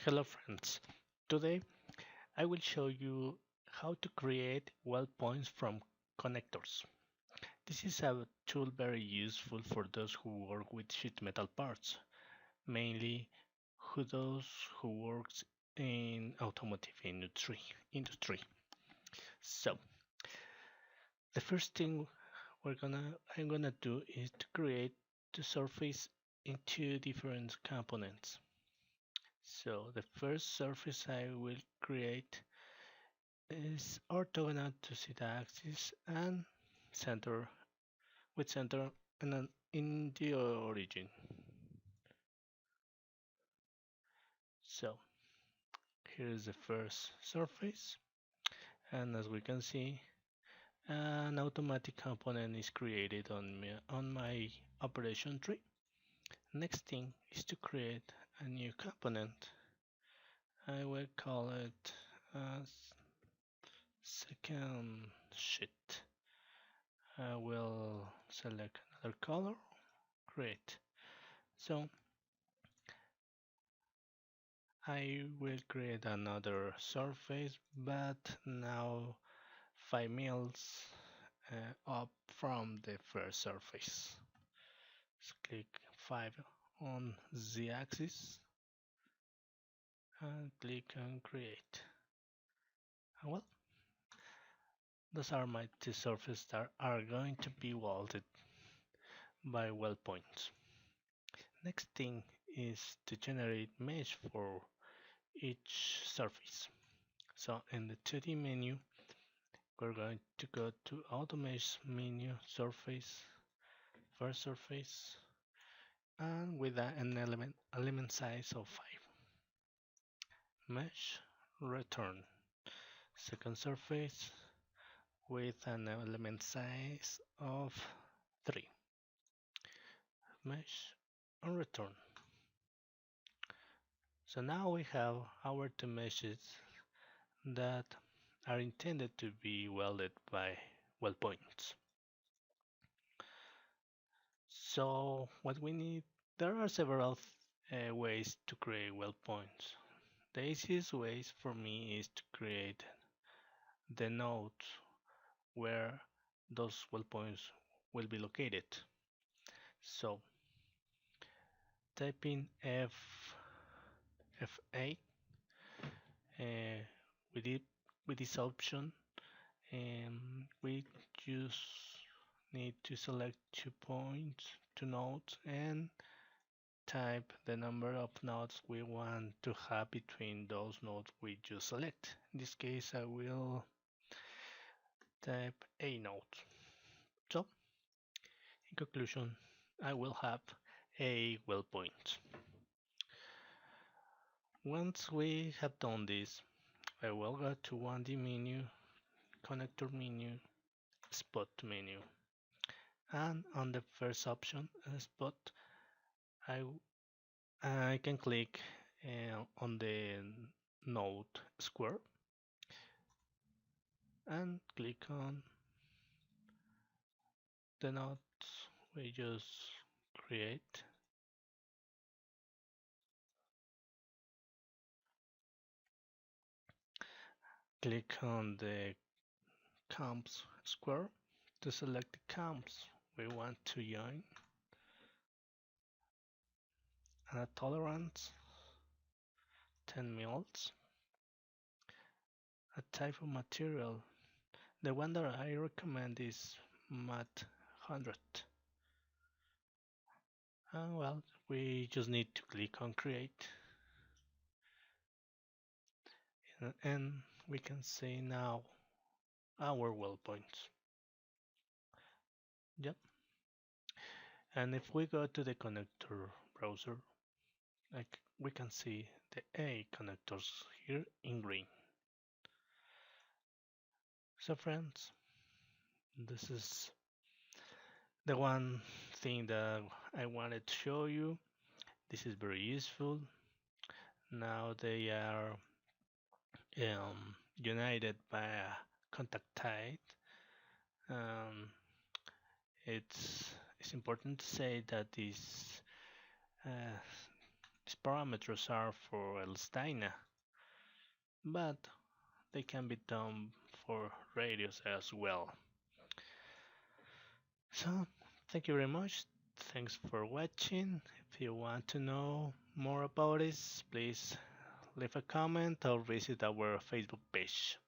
Hello friends, today I will show you how to create weld points from connectors. This is a tool very useful for those who work with sheet metal parts, mainly those who works in automotive industry. So the first thing I'm gonna do is to create the surface in two different components. So the first surface I will create is orthogonal to the axis and center with center and in the origin. So here is the first surface, and as we can see, an automatic component is created on my operation tree. Next thing is to create a new component. I will call it as second sheet. I will select another color. Great. So I will create another surface, but now 5 mils up from the first surface. Let's click 5 on the axis and click on create. And well, those are my two surfaces that are going to be welded by weld points. Next thing is to generate mesh for each surface. So in the 2D menu, we're going to go to Auto Mesh menu, surface, first surface, and with an element size of 5. Mesh, return. Second surface with an element size of 3. Mesh and return. So now we have our two meshes that are intended to be welded by weld points. So what we need, there are several ways to create weld points. The easiest ways for me is to create the nodes where those weld points will be located. So type in F8 uh, with it with this option, and we just need to select 2 points, 2 nodes, and type the number of nodes we want to have between those nodes we just select. In this case, I will type a node. So, in conclusion, I will have a weld point. Once we have done this, I will go to 1D menu, connector menu, spot menu, and on the first option, spot, I I can click on the node square and click on the nodes we just create. Click on the comps square to select the comps we want to join, and a tolerance 10 mils, a type of material. The one that I recommend is matte 100. And well, we just need to click on create, and we can see now our weld points. Yep. And if we go to the connector browser, like we can see the A connectors here in green. So friends, this is the one thing that I wanted to show you. This is very useful. Now they are united by a contact type. Um, it's important to say that this uh, These parameters are for Elsteina, but they can be done for radius as well. So, thank you very much. Thanks for watching. If you want to know more about this, please leave a comment or visit our Facebook page.